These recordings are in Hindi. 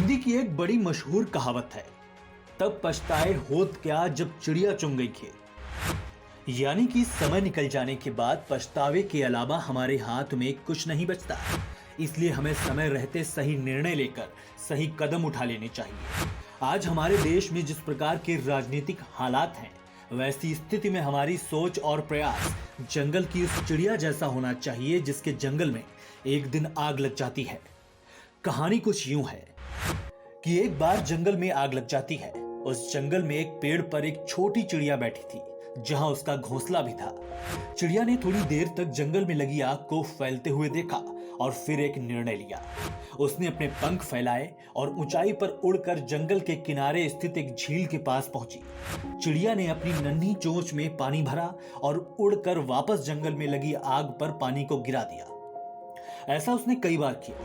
हिंदी की एक बड़ी मशहूर कहावत है, तब पछताए होत क्या जब चिड़िया चुन गई खेत। यानी कि समय निकल जाने के बाद पछतावे के अलावा हमारे हाथ में कुछ नहीं बचता। इसलिए हमें समय रहते सही निर्णय लेकर सही कदम उठा लेने चाहिए। आज हमारे देश में जिस प्रकार के राजनीतिक हालात हैं, वैसी स्थिति में हमारी सोच और प्रयास जंगल की उस चिड़िया जैसा होना चाहिए जिसके जंगल में एक दिन आग लग जाती है। कहानी कुछ यूं है कि एक बार जंगल में आग लग जाती है। उस जंगल में एक पेड़ पर एक छोटी चिड़िया बैठी थी, जहां उसका घोंसला भी था। चिड़िया ने थोड़ी देर तक जंगल में लगी आग को फैलते हुए देखा और फिर एक निर्णय लिया। उसने अपने पंख फैलाए और ऊंचाई पर उड़कर जंगल के किनारे स्थित एक झील के पास पहुंची। चिड़िया ने अपनी नन्ही चोंच में पानी भरा और उड़कर वापस जंगल में लगी आग पर पानी को गिरा दिया। ऐसा उसने कई बार किया।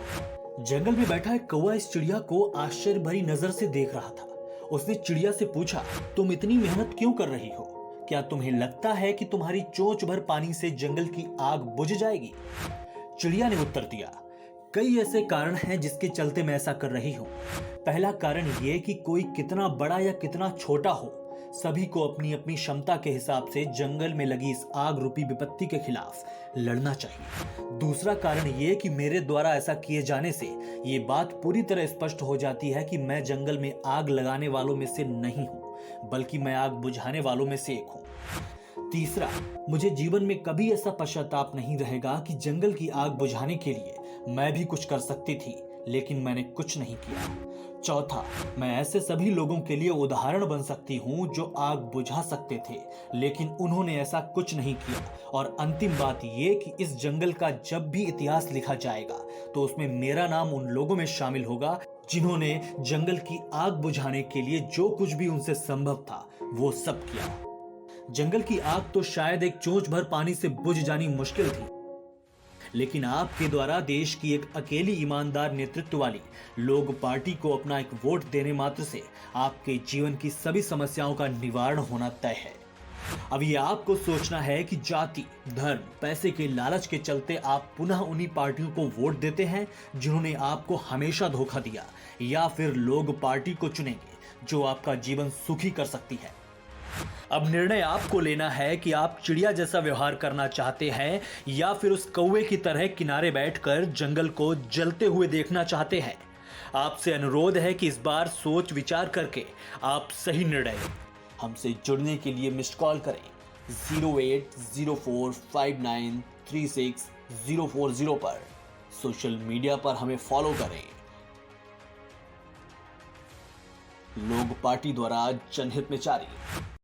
जंगल में बैठा एक कौवा इस चिड़िया को आश्चर्य भरी नजर से देख रहा था। उसने चिड़िया से पूछा, तुम इतनी मेहनत क्यों कर रही हो? क्या तुम्हें लगता है कि तुम्हारी चोंच भर पानी से जंगल की आग बुझ जाएगी? चिड़िया ने उत्तर दिया, कई ऐसे कारण हैं जिसके चलते मैं ऐसा कर रही हूं। पहला कारण यह कि कोई कितना बड़ा या कितना छोटा हो, सभी को अपनी अपनी क्षमता के हिसाब से जंगल में लगी इस आग रूपी विपत्ति के खिलाफ लड़ना चाहिए। दूसरा कारण यह कि मेरे द्वारा ऐसा किए जाने से ये बात पूरी तरह स्पष्ट हो जाती है कि मैं जंगल में आग लगाने वालों में से नहीं हूं, बल्कि मैं आग बुझाने वालों में से एक हूं। तीसरा, मुझे जीवन में कभी ऐसा पश्चाताप नहीं रहेगा कि जंगल की आग बुझाने के लिए मैं भी कुछ कर सकती थी, लेकिन मैंने कुछ नहीं किया। चौथा, मैं ऐसे सभी लोगों के लिए उदाहरण बन सकती हूं जो आग बुझा सकते थे, लेकिन उन्होंने ऐसा कुछ नहीं किया। और अंतिम बात यह कि इस जंगल का जब भी इतिहास लिखा जाएगा तो उसमें मेरा नाम उन लोगों में शामिल होगा जिन्होंने जंगल की आग बुझाने के लिए जो कुछ भी उनसे संभव था वो सब किया। जंगल की आग तो शायद एक चोंच भर पानी से बुझ जानी मुश्किल थी, लेकिन आपके द्वारा देश की एक अकेली ईमानदार नेतृत्व वाली लोग पार्टी को अपना एक वोट देने मात्र से आपके जीवन की सभी समस्याओं का निवारण होना तय है। अब ये आपको सोचना है कि जाति, धर्म, पैसे के लालच के चलते आप पुनः उन्हीं पार्टियों को वोट देते हैं जिन्होंने आपको हमेशा धोखा दिया, या फिर लोग पार्टी को चुनेंगे जो आपका जीवन सुखी कर सकती है। अब निर्णय आपको लेना है कि आप चिड़िया जैसा व्यवहार करना चाहते हैं या फिर उस कौवे की तरह किनारे बैठकर जंगल को जलते हुए देखना चाहते हैं। आपसे अनुरोध है कि इस बार सोच विचार करके आप सही निर्णय लें। हमसे जुड़ने के लिए मिस्ड कॉल करें 0804593640 पर। सोशल मीडिया पर हमें फॉलो करें। लोग पार्टी द्वारा जनहित में जारी।